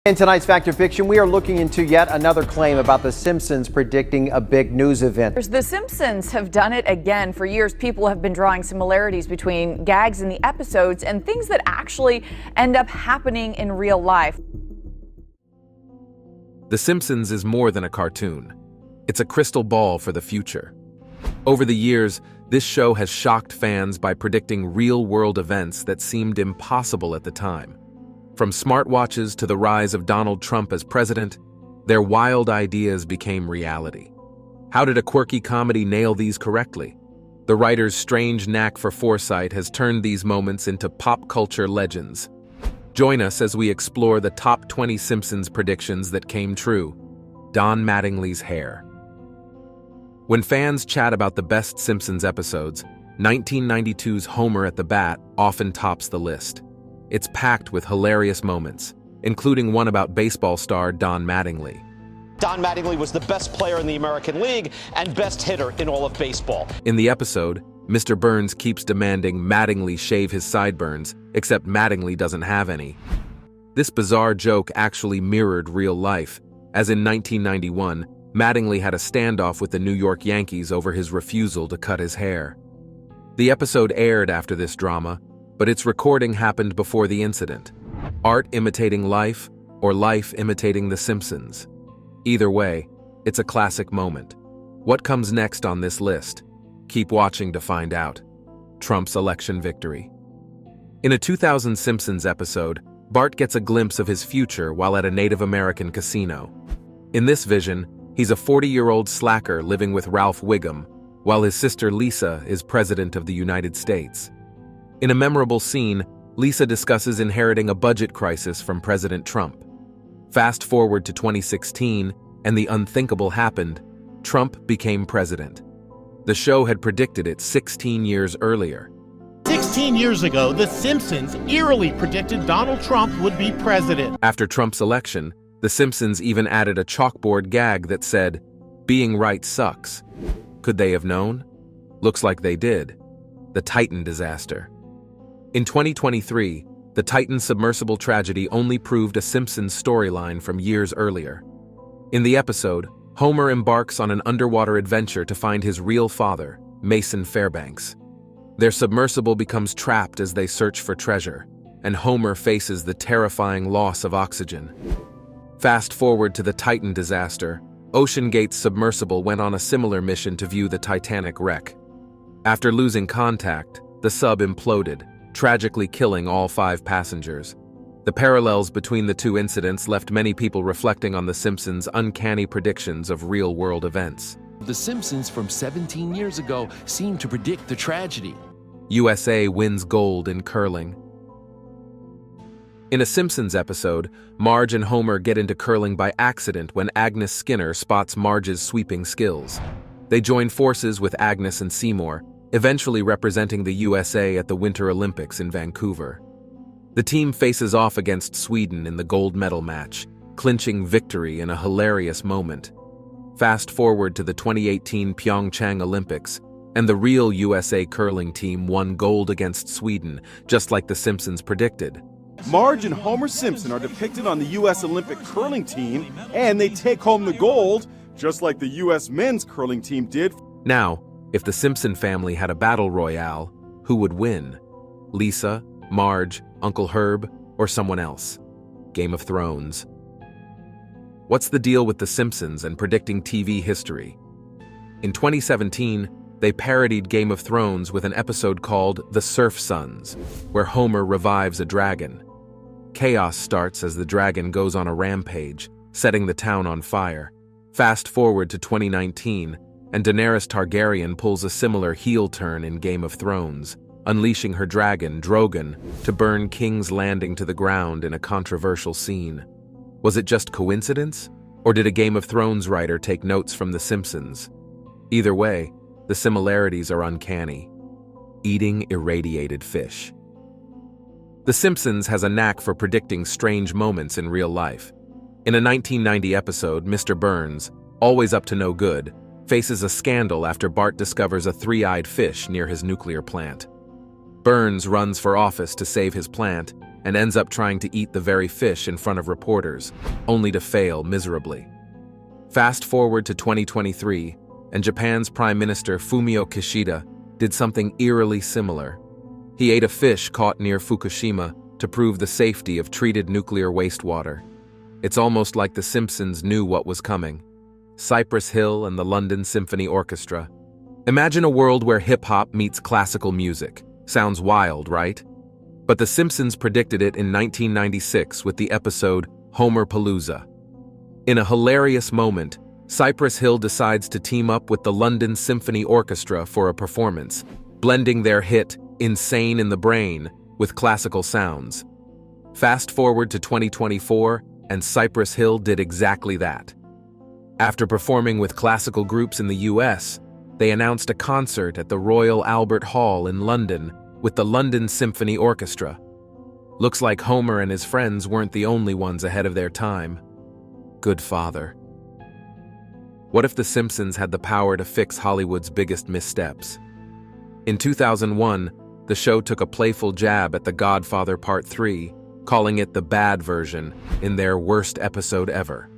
In tonight's Fact or Fiction, we are looking into yet another claim about The Simpsons predicting a big news event. The Simpsons have done it again. For years, people have been drawing similarities between gags in the episodes and things that actually end up happening in real life. The Simpsons is more than a cartoon. It's a crystal ball for the future. Over the years, this show has shocked fans by predicting real-world events that seemed impossible at the time. From smartwatches to the rise of Donald Trump as president, their wild ideas became reality. How did a quirky comedy nail these correctly? The writer's strange knack for foresight has turned these moments into pop culture legends. Join us as we explore the top 20 Simpsons predictions that came true. Don Mattingly's hair. When fans chat about the best Simpsons episodes, 1992's Homer at the Bat often tops the list. It's packed with hilarious moments, including one about baseball star Don Mattingly. Don Mattingly was the best player in the American League and best hitter in all of baseball. In the episode, Mr. Burns keeps demanding Mattingly shave his sideburns, except Mattingly doesn't have any. This bizarre joke actually mirrored real life, as in 1991, Mattingly had a standoff with the New York Yankees over his refusal to cut his hair. The episode aired after this drama, but its recording happened before the incident. Art imitating life, or life imitating The Simpsons. Either way, it's a classic moment. What comes next on this list? Keep watching to find out. Trump's election victory. In a 2000 Simpsons episode, Bart gets a glimpse of his future while at a Native American casino. In this vision, he's a 40-year-old slacker living with Ralph Wiggum, while his sister Lisa is president of the United States. In a memorable scene, Lisa discusses inheriting a budget crisis from President Trump. Fast forward to 2016, and the unthinkable happened. Trump became president. The show had predicted it 16 years earlier. 16 years ago, The Simpsons eerily predicted Donald Trump would be president. After Trump's election, The Simpsons even added a chalkboard gag that said, "Being right sucks." Could they have known? Looks like they did. The Titan disaster. In 2023, the Titan submersible tragedy only proved a Simpsons storyline from years earlier. In the episode, Homer embarks on an underwater adventure to find his real father, Mason Fairbanks. Their submersible becomes trapped as they search for treasure, and Homer faces the terrifying loss of oxygen. Fast forward to the Titan disaster, OceanGate's submersible went on a similar mission to view the Titanic wreck. After losing contact, the sub imploded, tragically killing all 5 passengers. The parallels between the two incidents left many people reflecting on The Simpsons' uncanny predictions of real-world events. The Simpsons from 17 years ago seemed to predict the tragedy. USA wins gold in curling. In a Simpsons episode, Marge and Homer get into curling by accident when Agnes Skinner spots Marge's sweeping skills. They join forces with Agnes and Seymour, eventually representing the USA at the Winter Olympics in Vancouver. The team faces off against Sweden in the gold medal match, clinching victory in a hilarious moment. Fast forward to the 2018 Pyeongchang Olympics, and the real USA curling team won gold against Sweden, just like The Simpsons predicted. Marge and Homer Simpson are depicted on the U.S. Olympic curling team, and they take home the gold, just like the U.S. men's curling team did. Now, if the Simpson family had a battle royale, who would win? Lisa, Marge, Uncle Herb, or someone else? Game of Thrones. What's the deal with The Simpsons and predicting TV history? In 2017, they parodied Game of Thrones with an episode called The Surf Sons, where Homer revives a dragon. Chaos starts as the dragon goes on a rampage, setting the town on fire. Fast forward to 2019, and Daenerys Targaryen pulls a similar heel turn in Game of Thrones, unleashing her dragon, Drogon, to burn King's Landing to the ground in a controversial scene. Was it just coincidence, or did a Game of Thrones writer take notes from The Simpsons? Either way, the similarities are uncanny. Eating irradiated fish. The Simpsons has a knack for predicting strange moments in real life. In a 1990 episode, Mr. Burns, always up to no good, faces a scandal after Bart discovers a 3-eyed fish near his nuclear plant. Burns runs for office to save his plant, and ends up trying to eat the very fish in front of reporters, only to fail miserably. Fast forward to 2023, and Japan's Prime Minister Fumio Kishida did something eerily similar. He ate a fish caught near Fukushima to prove the safety of treated nuclear wastewater. It's almost like the Simpsons knew what was coming. Cypress Hill and the London Symphony Orchestra. Imagine a world where hip-hop meets classical music. Sounds wild, right? But the Simpsons predicted it in 1996 with the episode Homerpalooza. In a hilarious moment, Cypress Hill decides to team up with the London Symphony Orchestra for a performance, blending their hit Insane in the Brain with classical sounds. Fast forward to 2024, and Cypress Hill did exactly that. After performing with classical groups in the US, they announced a concert at the Royal Albert Hall in London with the London Symphony Orchestra. Looks like Homer and his friends weren't the only ones ahead of their time. Good father. What if The Simpsons had the power to fix Hollywood's biggest missteps? In 2001, the show took a playful jab at The Godfather Part 3, calling it the bad version in their worst episode ever.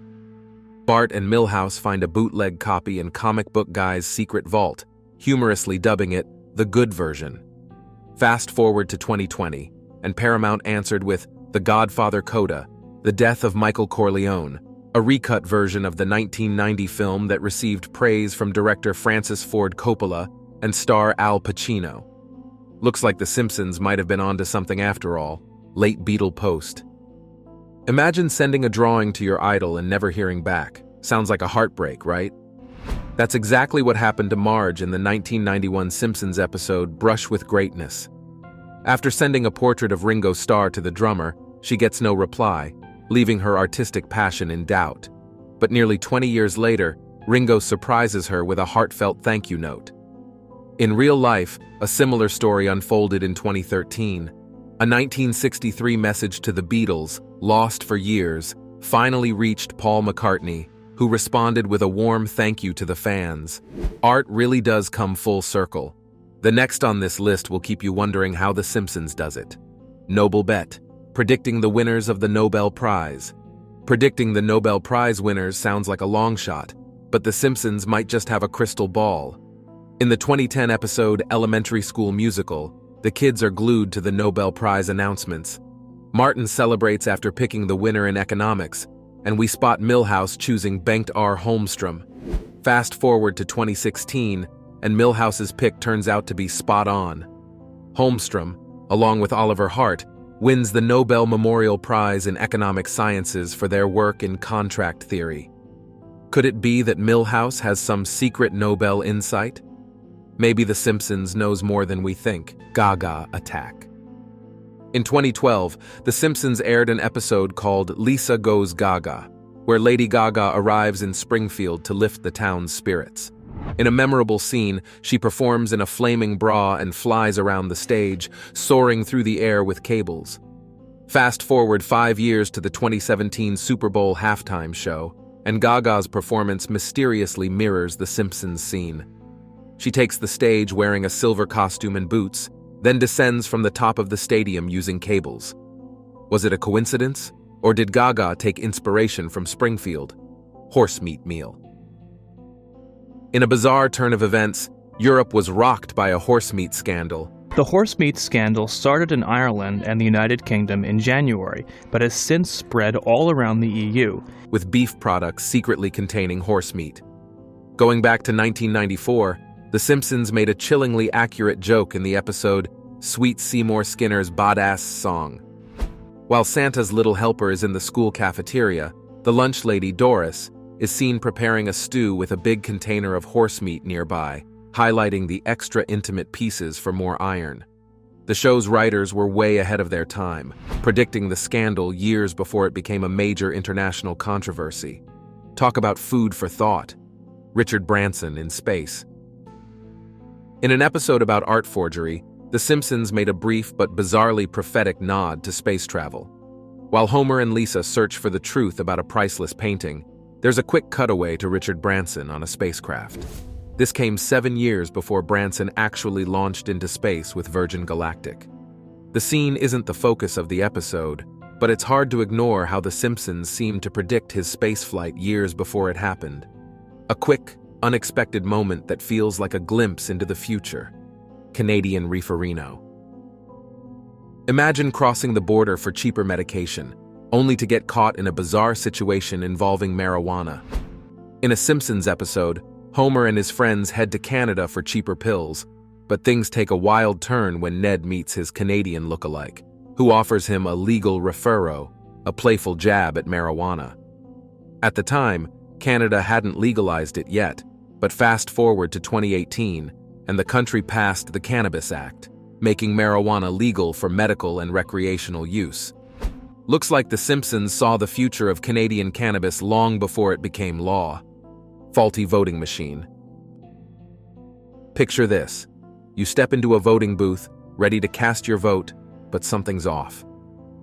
Bart and Milhouse find a bootleg copy in Comic Book Guy's secret vault, humorously dubbing it the good version. Fast forward to 2020, and Paramount answered with The Godfather Coda, The Death of Michael Corleone, a recut version of the 1990 film that received praise from director Francis Ford Coppola and star Al Pacino. Looks like The Simpsons might have been onto something after all. Late Beatle post. Imagine sending a drawing to your idol and never hearing back. Sounds like a heartbreak, right? That's exactly what happened to Marge in the 1991 Simpsons episode Brush with Greatness. After sending a portrait of Ringo Starr to the drummer, she gets no reply, leaving her artistic passion in doubt. But nearly 20 years later, Ringo surprises her with a heartfelt thank you note. In real life, a similar story unfolded in 2013. A 1963 message to the Beatles, lost for years, finally reached Paul McCartney, who responded with a warm thank you to the fans. Art really does come full circle. The next on this list will keep you wondering how The Simpsons does it. Noble bet. Predicting the winners of the Nobel Prize. Predicting the Nobel Prize winners sounds like a long shot, but The Simpsons might just have a crystal ball. In the 2010 episode Elementary School Musical, the kids are glued to the Nobel Prize announcements. Martin celebrates after picking the winner in economics, and we spot Milhouse choosing Bengt R. Holmstrom. Fast forward to 2016, and Milhouse's pick turns out to be spot on. Holmstrom, along with Oliver Hart, wins the Nobel Memorial Prize in Economic Sciences for their work in contract theory. Could it be that Milhouse has some secret Nobel insight? Maybe The Simpsons knows more than we think. Gaga attack. In 2012, The Simpsons aired an episode called Lisa Goes Gaga, where Lady Gaga arrives in Springfield to lift the town's spirits. In a memorable scene, she performs in a flaming bra and flies around the stage, soaring through the air with cables. Fast forward 5 years to the 2017 Super Bowl halftime show, and Gaga's performance mysteriously mirrors the Simpsons scene. She takes the stage wearing a silver costume and boots, then descends from the top of the stadium using cables. Was it a coincidence, or did Gaga take inspiration from Springfield? Horsemeat meal. In a bizarre turn of events, Europe was rocked by a horsemeat scandal. The horsemeat scandal started in Ireland and the United Kingdom in January, but has since spread all around the EU, with beef products secretly containing horsemeat. Going back to 1994, The Simpsons made a chillingly accurate joke in the episode Sweet Seymour Skinner's Badass Song. While Santa's little helper is in the school cafeteria, the lunch lady, Doris, is seen preparing a stew with a big container of horsemeat nearby, highlighting the extra intimate pieces for more iron. The show's writers were way ahead of their time, predicting the scandal years before it became a major international controversy. Talk about food for thought. Richard Branson in space. In an episode about art forgery, The Simpsons made a brief but bizarrely prophetic nod to space travel. While Homer and Lisa search for the truth about a priceless painting, there's a quick cutaway to Richard Branson on a spacecraft. This came 7 years before Branson actually launched into space with Virgin Galactic. The scene isn't the focus of the episode, but it's hard to ignore how The Simpsons seemed to predict his spaceflight years before it happened. A quick, unexpected moment that feels like a glimpse into the future. Canadian reeferino. Imagine crossing the border for cheaper medication, only to get caught in a bizarre situation involving marijuana. In a Simpsons episode, Homer and his friends head to Canada for cheaper pills, but things take a wild turn when Ned meets his Canadian lookalike, who offers him a legal referro, a playful jab at marijuana. At the time, Canada hadn't legalized it yet, but fast forward to 2018, and the country passed the Cannabis Act, making marijuana legal for medical and recreational use. Looks like The Simpsons saw the future of Canadian cannabis long before it became law. Faulty voting machine. Picture this. You step into a voting booth, ready to cast your vote, but something's off.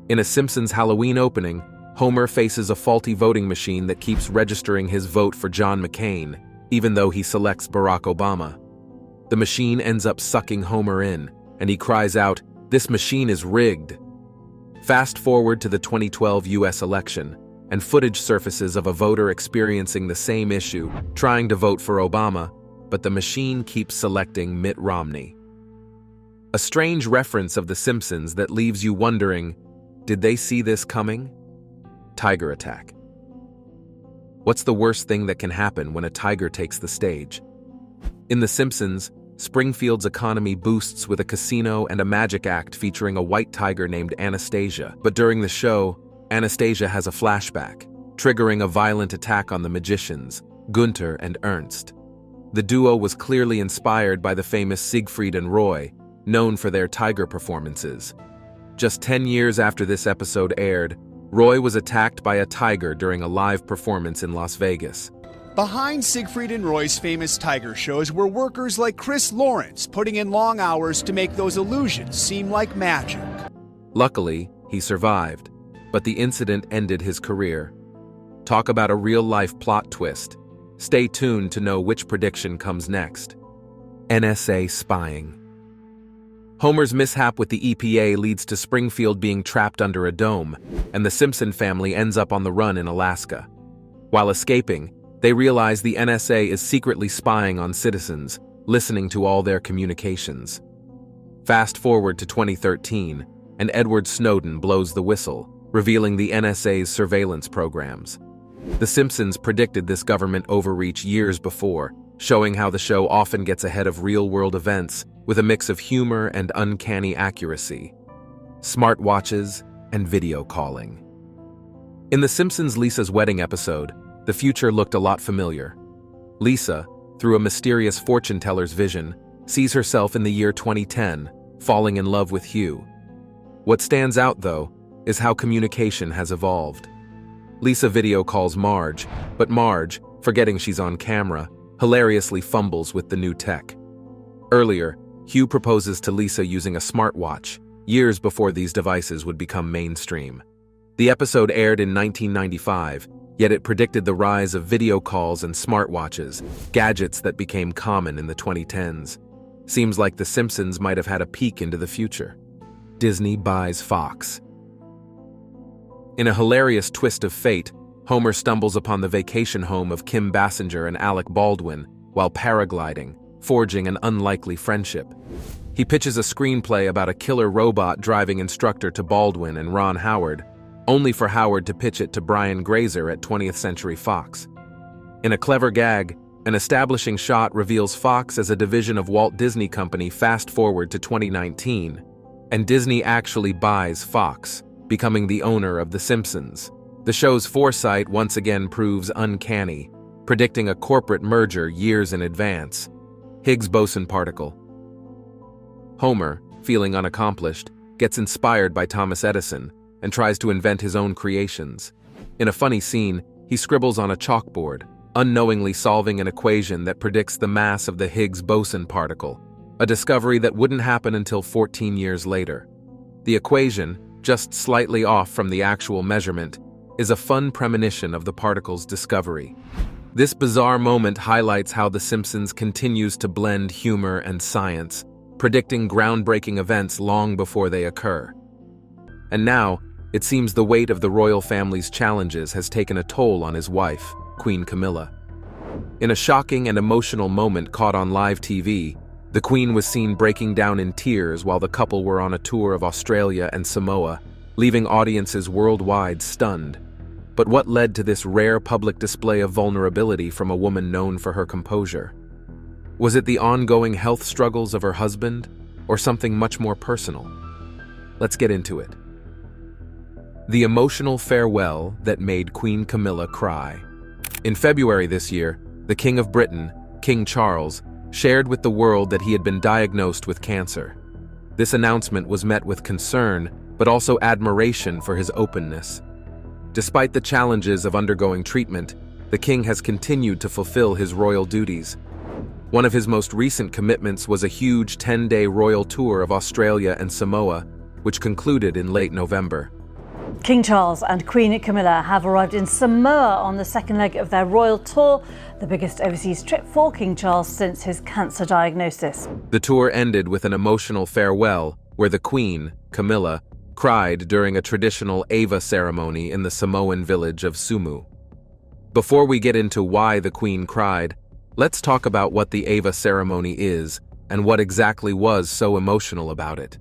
In a Simpsons Halloween opening, Homer faces a faulty voting machine that keeps registering his vote for John McCain, even though he selects Barack Obama. The machine ends up sucking Homer in, and he cries out, "This machine is rigged." Fast forward to the 2012 US election, and footage surfaces of a voter experiencing the same issue, trying to vote for Obama, but the machine keeps selecting Mitt Romney. A strange reference of The Simpsons that leaves you wondering, did they see this coming? Tiger attack. What's the worst thing that can happen when a tiger takes the stage? In The Simpsons, Springfield's economy boosts with a casino and a magic act featuring a white tiger named Anastasia. But during the show, Anastasia has a flashback, triggering a violent attack on the magicians, Gunther and Ernst. The duo was clearly inspired by the famous Siegfried and Roy, known for their tiger performances. Just 10 years after this episode aired, Roy was attacked by a tiger during a live performance in Las Vegas. Behind Siegfried and Roy's famous tiger shows were workers like Chris Lawrence putting in long hours to make those illusions seem like magic. Luckily, he survived, but the incident ended his career. Talk about a real-life plot twist. Stay tuned to know which prediction comes next. NSA spying. Homer's mishap with the EPA leads to Springfield being trapped under a dome, and the Simpson family ends up on the run in Alaska. While escaping, they realize the NSA is secretly spying on citizens, listening to all their communications. Fast forward to 2013, and Edward Snowden blows the whistle, revealing the NSA's surveillance programs. The Simpsons predicted this government overreach years before, showing how the show often gets ahead of real-world events with a mix of humor and uncanny accuracy. Smartwatches and video calling. In The Simpsons' Lisa's wedding episode, the future looked a lot familiar. Lisa, through a mysterious fortune teller's vision, sees herself in the year 2010, falling in love with Hugh. What stands out, though, is how communication has evolved. Lisa video calls Marge, but Marge, forgetting she's on camera, hilariously fumbles with the new tech. Earlier, Hugh proposes to Lisa using a smartwatch, years before these devices would become mainstream. The episode aired in 1995, yet it predicted the rise of video calls and smartwatches, gadgets that became common in the 2010s. Seems like The Simpsons might have had a peek into the future. Disney buys Fox. In a hilarious twist of fate, Homer stumbles upon the vacation home of Kim Basinger and Alec Baldwin while paragliding, forging an unlikely friendship. He pitches a screenplay about a killer robot driving instructor to Baldwin and Ron Howard, only for Howard to pitch it to Brian Grazer at 20th Century Fox. In a clever gag, an establishing shot reveals Fox as a division of Walt Disney Company fast forward to 2019, and Disney actually buys Fox, becoming the owner of The Simpsons. The show's foresight once again proves uncanny, predicting a corporate merger years in advance. Higgs boson particle. Homer, feeling unaccomplished, gets inspired by Thomas Edison and tries to invent his own creations. In a funny scene, he scribbles on a chalkboard, unknowingly solving an equation that predicts the mass of the Higgs boson particle, a discovery that wouldn't happen until 14 years later. The equation, just slightly off from the actual measurement, is a fun premonition of the particle's discovery. This bizarre moment highlights how The Simpsons continues to blend humor and science, predicting groundbreaking events long before they occur. And now, it seems the weight of the royal family's challenges has taken a toll on his wife, Queen Camilla. In a shocking and emotional moment caught on live TV, the Queen was seen breaking down in tears while the couple were on a tour of Australia and Samoa, leaving audiences worldwide stunned. But what led to this rare public display of vulnerability from a woman known for her composure? Was it the ongoing health struggles of her husband, or something much more personal? Let's get into it. The emotional farewell that made Queen Camilla cry. In February this year, the King of Britain, King Charles, shared with the world that he had been diagnosed with cancer. This announcement was met with concern, but also admiration for his openness. Despite the challenges of undergoing treatment, the king has continued to fulfill his royal duties. One of his most recent commitments was a huge 10-day royal tour of Australia and Samoa, which concluded in late November. King Charles and Queen Camilla have arrived in Samoa on the second leg of their royal tour, the biggest overseas trip for King Charles since his cancer diagnosis. The tour ended with an emotional farewell where the Queen, Camilla, cried during a traditional Ava ceremony in the Samoan village of Sumu. Before we get into why the Queen cried, let's talk about what the Ava ceremony is and what exactly was so emotional about it.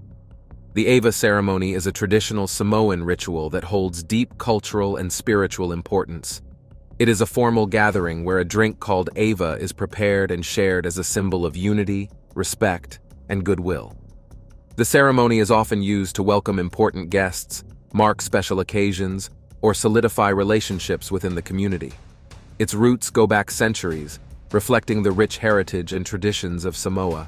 The Ava ceremony is a traditional Samoan ritual that holds deep cultural and spiritual importance. It is a formal gathering where a drink called Ava is prepared and shared as a symbol of unity, respect, and goodwill. The ceremony is often used to welcome important guests, mark special occasions, or solidify relationships within the community. Its roots go back centuries, reflecting the rich heritage and traditions of Samoa.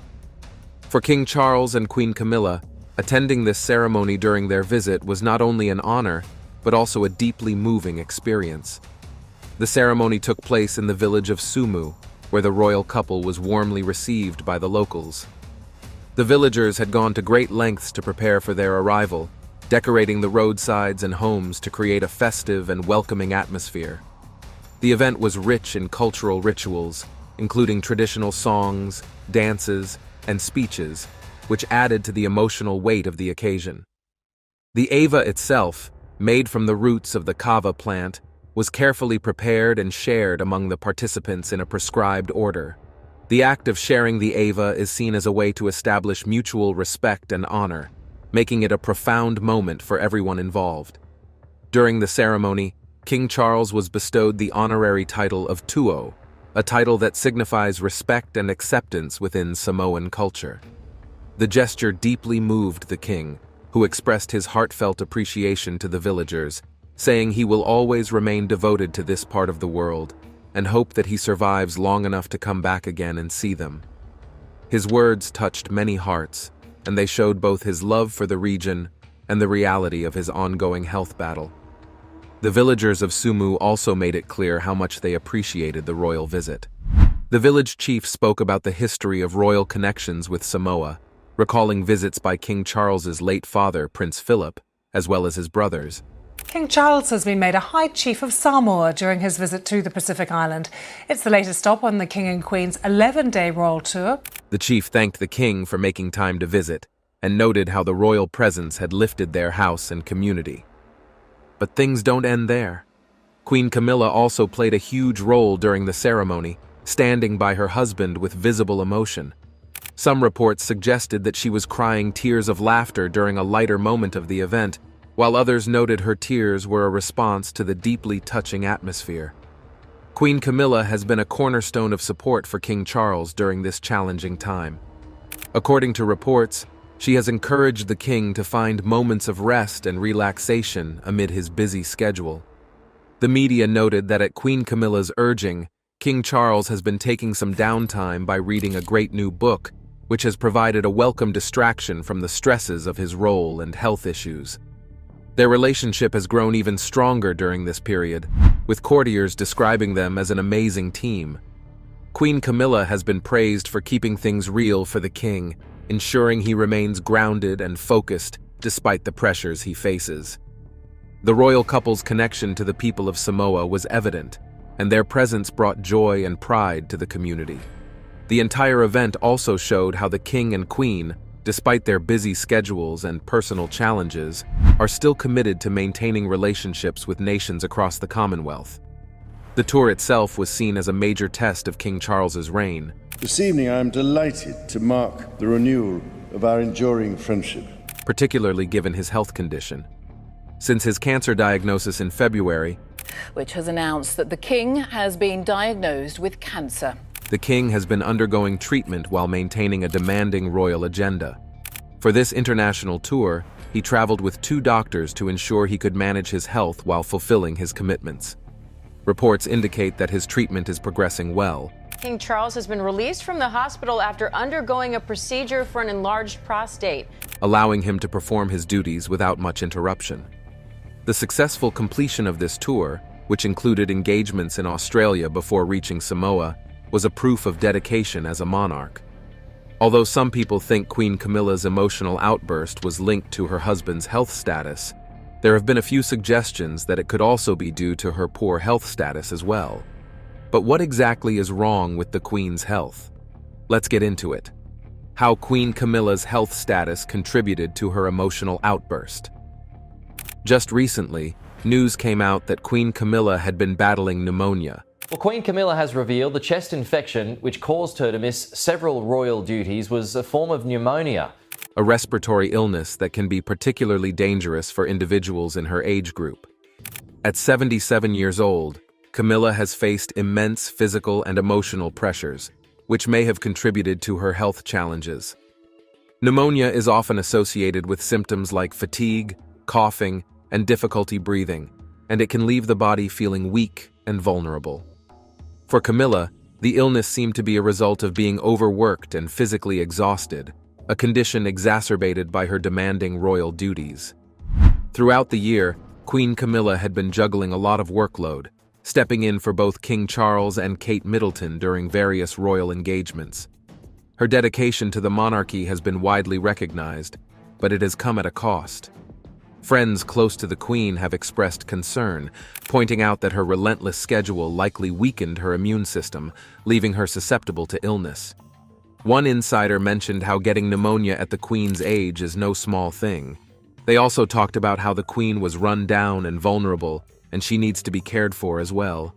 For King Charles and Queen Camilla, attending this ceremony during their visit was not only an honor, but also a deeply moving experience. The ceremony took place in the village of Sumu, where the royal couple was warmly received by the locals. The villagers had gone to great lengths to prepare for their arrival, decorating the roadsides and homes to create a festive and welcoming atmosphere. The event was rich in cultural rituals, including traditional songs, dances, and speeches, which added to the emotional weight of the occasion. The Ava itself, made from the roots of the kava plant, was carefully prepared and shared among the participants in a prescribed order. The act of sharing the Ava is seen as a way to establish mutual respect and honor, making it a profound moment for everyone involved. During the ceremony, King Charles was bestowed the honorary title of Tuo, a title that signifies respect and acceptance within Samoan culture. The gesture deeply moved the king, who expressed his heartfelt appreciation to the villagers, saying he will always remain devoted to this part of the world and hope that he survives long enough to come back again and see them. His words touched many hearts, and they showed both his love for the region and the reality of his ongoing health battle. The villagers of Sumu also made it clear how much they appreciated the royal visit. The village chief spoke about the history of royal connections with Samoa, recalling visits by King Charles's late father, Prince Philip, as well as his brothers. King Charles has been made a High Chief of Samoa during his visit to the Pacific Island. It's the latest stop on the King and Queen's 11-day royal tour. The chief thanked the king for making time to visit and noted how the royal presence had lifted their house and community. But things don't end there. Queen Camilla also played a huge role during the ceremony, standing by her husband with visible emotion. Some reports suggested that she was crying tears of laughter during a lighter moment of the event, while others noted her tears were a response to the deeply touching atmosphere. Queen Camilla has been a cornerstone of support for King Charles during this challenging time. According to reports, she has encouraged the king to find moments of rest and relaxation amid his busy schedule. The media noted that at Queen Camilla's urging, King Charles has been taking some downtime by reading a great new book, which has provided a welcome distraction from the stresses of his role and health issues. Their relationship has grown even stronger during this period, with courtiers describing them as an amazing team. Queen Camilla has been praised for keeping things real for the king, ensuring he remains grounded and focused despite the pressures he faces. The royal couple's connection to the people of Samoa was evident, and their presence brought joy and pride to the community. The entire event also showed how the king and queen, despite their busy schedules and personal challenges, are still committed to maintaining relationships with nations across the Commonwealth. The tour itself was seen as a major test of King Charles's reign. This evening I am delighted to mark the renewal of our enduring friendship, particularly given his health condition. Since his cancer diagnosis in February, which has announced that the king has been diagnosed with cancer. The king has been undergoing treatment while maintaining a demanding royal agenda. For this international tour, he traveled with 2 doctors to ensure he could manage his health while fulfilling his commitments. Reports indicate that his treatment is progressing well. King Charles has been released from the hospital after undergoing a procedure for an enlarged prostate, allowing him to perform his duties without much interruption. The successful completion of this tour, which included engagements in Australia before reaching Samoa, was a proof of dedication as a monarch. Although some people think Queen Camilla's emotional outburst was linked to her husband's health status, there have been a few suggestions that it could also be due to her poor health status as well. But what exactly is wrong with the Queen's health? Let's get into it. How Queen Camilla's health status contributed to her emotional outburst. Just recently, news came out that Queen Camilla had been battling pneumonia. Well, Queen Camilla has revealed the chest infection, which caused her to miss several royal duties, was a form of pneumonia, a respiratory illness that can be particularly dangerous for individuals in her age group. At 77 years old, Camilla has faced immense physical and emotional pressures, which may have contributed to her health challenges. Pneumonia is often associated with symptoms like fatigue, coughing, and difficulty breathing, and it can leave the body feeling weak and vulnerable. For Camilla, the illness seemed to be a result of being overworked and physically exhausted, a condition exacerbated by her demanding royal duties. Throughout the year, Queen Camilla had been juggling a lot of workload, stepping in for both King Charles and Kate Middleton during various royal engagements. Her dedication to the monarchy has been widely recognized, but it has come at a cost. Friends close to the Queen have expressed concern, pointing out that her relentless schedule likely weakened her immune system, leaving her susceptible to illness. One insider mentioned how getting pneumonia at the Queen's age is no small thing. They also talked about how the Queen was run down and vulnerable, and she needs to be cared for as well.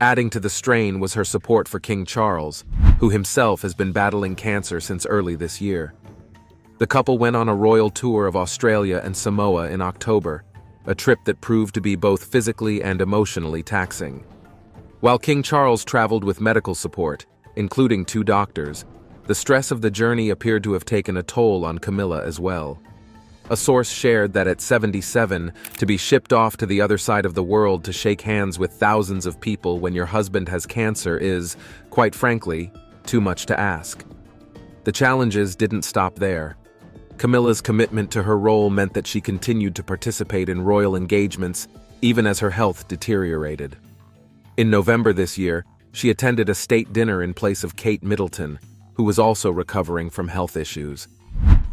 Adding to the strain was her support for King Charles, who himself has been battling cancer since early this year. The couple went on a royal tour of Australia and Samoa in October, a trip that proved to be both physically and emotionally taxing. While King Charles traveled with medical support, including 2 doctors, the stress of the journey appeared to have taken a toll on Camilla as well. A source shared that at 77, to be shipped off to the other side of the world to shake hands with thousands of people when your husband has cancer is, quite frankly, too much to ask. The challenges didn't stop there. Camilla's commitment to her role meant that she continued to participate in royal engagements, even as her health deteriorated. In November this year, she attended a state dinner in place of Kate Middleton, who was also recovering from health issues.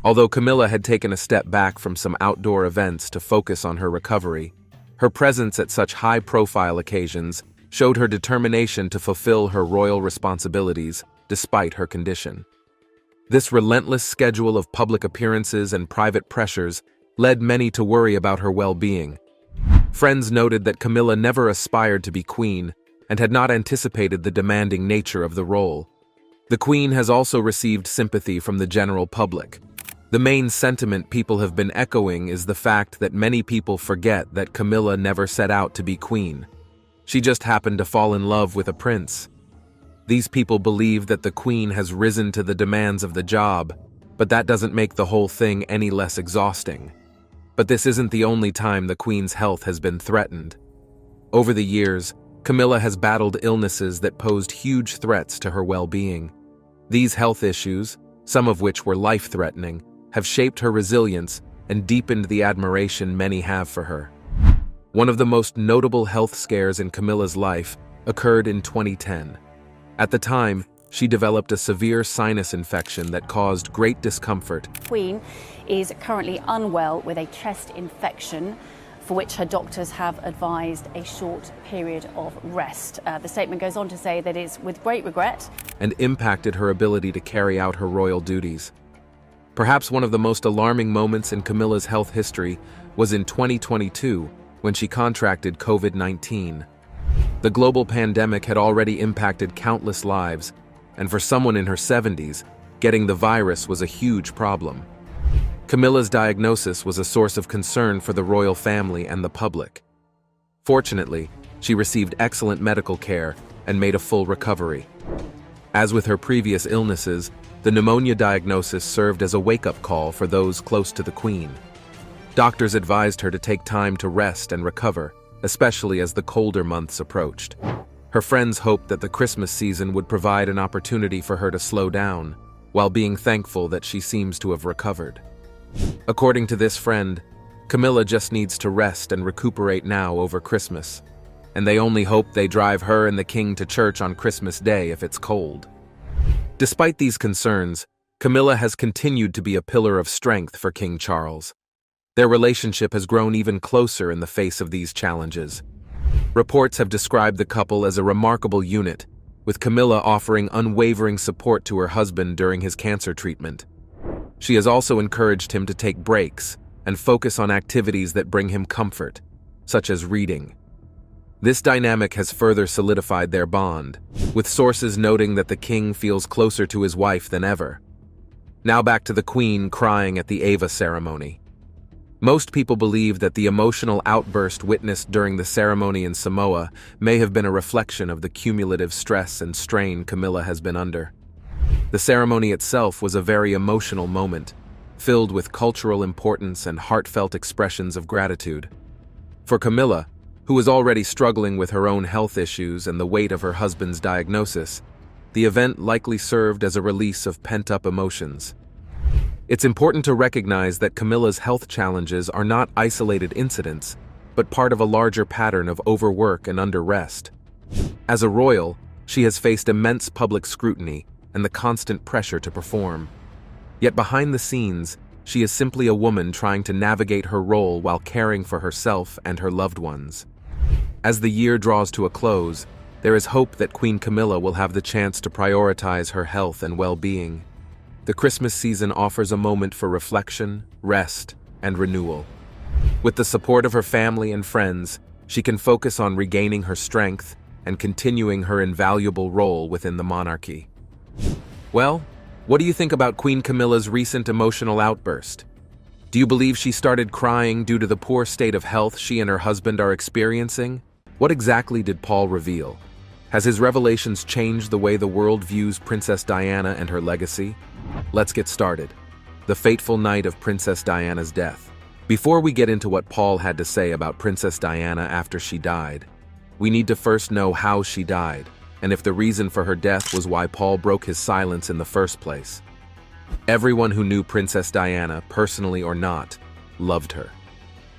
Although Camilla had taken a step back from some outdoor events to focus on her recovery, her presence at such high-profile occasions showed her determination to fulfill her royal responsibilities despite her condition. This relentless schedule of public appearances and private pressures led many to worry about her well-being. Friends noted that Camilla never aspired to be queen and had not anticipated the demanding nature of the role. The Queen has also received sympathy from the general public. The main sentiment people have been echoing is the fact that many people forget that Camilla never set out to be queen. She just happened to fall in love with a prince. These people believe that the Queen has risen to the demands of the job, but that doesn't make the whole thing any less exhausting. But this isn't the only time the Queen's health has been threatened. Over the years, Camilla has battled illnesses that posed huge threats to her well-being. These health issues, some of which were life-threatening, have shaped her resilience and deepened the admiration many have for her. One of the most notable health scares in Camilla's life occurred in 2010. At the time, she developed a severe sinus infection that caused great discomfort. Queen is currently unwell with a chest infection for which her doctors have advised a short period of rest. The statement goes on to say that it's with great regret and impacted her ability to carry out her royal duties. Perhaps one of the most alarming moments in Camilla's health history was in 2022 when she contracted COVID-19. The global pandemic had already impacted countless lives, and for someone in her 70s, getting the virus was a huge problem. Camilla's diagnosis was a source of concern for the royal family and the public. Fortunately, she received excellent medical care and made a full recovery. As with her previous illnesses, the pneumonia diagnosis served as a wake-up call for those close to the Queen. Doctors advised her to take time to rest and recover, especially as the colder months approached. Her friends hoped that the Christmas season would provide an opportunity for her to slow down, while being thankful that she seems to have recovered. According to this friend, Camilla just needs to rest and recuperate now over Christmas, and they only hope they drive her and the king to church on Christmas Day if it's cold. Despite these concerns, Camilla has continued to be a pillar of strength for King Charles. Their relationship has grown even closer in the face of these challenges. Reports have described the couple as a remarkable unit, with Camilla offering unwavering support to her husband during his cancer treatment. She has also encouraged him to take breaks and focus on activities that bring him comfort, such as reading. This dynamic has further solidified their bond, with sources noting that the king feels closer to his wife than ever. Now back to the Queen crying at the Ava ceremony. Most people believe that the emotional outburst witnessed during the ceremony in Samoa may have been a reflection of the cumulative stress and strain Camilla has been under. The ceremony itself was a very emotional moment, filled with cultural importance and heartfelt expressions of gratitude. For Camilla, who was already struggling with her own health issues and the weight of her husband's diagnosis, the event likely served as a release of pent-up emotions. It's important to recognize that Camilla's health challenges are not isolated incidents, but part of a larger pattern of overwork and under-rest. As a royal, she has faced immense public scrutiny and the constant pressure to perform. Yet behind the scenes, she is simply a woman trying to navigate her role while caring for herself and her loved ones. As the year draws to a close, there is hope that Queen Camilla will have the chance to prioritize her health and well-being. The Christmas season offers a moment for reflection, rest, and renewal. With the support of her family and friends, she can focus on regaining her strength and continuing her invaluable role within the monarchy. Well, what do you think about Queen Camilla's recent emotional outburst? Do you believe she started crying due to the poor state of health she and her husband are experiencing? What exactly did Paul reveal? Has his revelations changed the way the world views Princess Diana and her legacy? Let's get started. The fateful night of Princess Diana's death. Before we get into what Paul had to say about Princess Diana after she died, we need to first know how she died, and if the reason for her death was why Paul broke his silence in the first place. Everyone who knew Princess Diana, personally or not, loved her.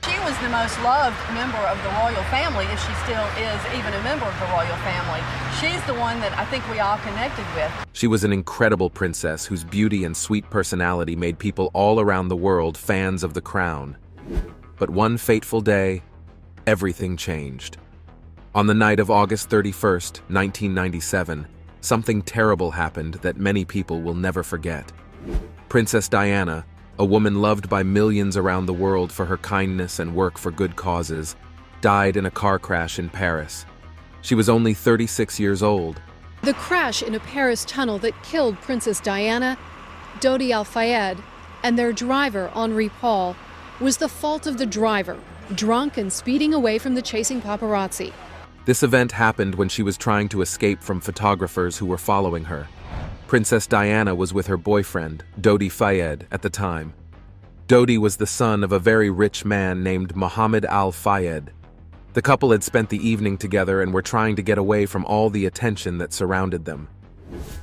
She was the most loved member of the royal family, if she still is even a member of the royal family. She's the one that I think we all connected with. She was an incredible princess whose beauty and sweet personality made people all around the world fans of the crown. But one fateful day, everything changed. On the night of August 31st, 1997, something terrible happened that many people will never forget. Princess Diana, a woman loved by millions around the world for her kindness and work for good causes, died in a car crash in Paris. She was only 36 years old. The crash in a Paris tunnel that killed Princess Diana, Dodi Al-Fayed, and their driver, Henri Paul, was the fault of the driver, drunk and speeding away from the chasing paparazzi. This event happened when she was trying to escape from photographers who were following her. Princess Diana was with her boyfriend, Dodi Fayed, at the time. Dodi was the son of a very rich man named Mohammed Al-Fayed. The couple had spent the evening together and were trying to get away from all the attention that surrounded them.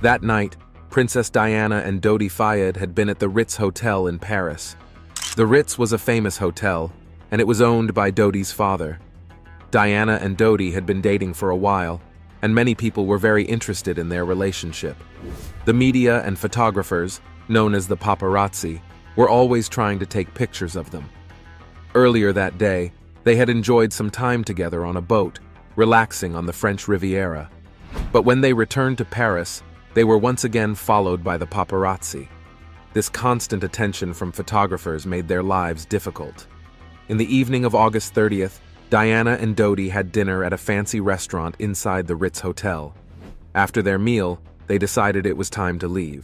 That night, Princess Diana and Dodi Fayed had been at the Ritz Hotel in Paris. The Ritz was a famous hotel, and it was owned by Dodi's father. Diana and Dodi had been dating for a while, and many people were very interested in their relationship. The media and photographers, known as the paparazzi, were always trying to take pictures of them. Earlier that day, They had enjoyed some time together on a boat, relaxing on the French Riviera. But when they returned to Paris, they were once again followed by the paparazzi. This constant attention from photographers made their lives difficult. In the evening of August 30th, Diana and Dodi had dinner at a fancy restaurant inside the Ritz Hotel. After their meal, they decided it was time to leave.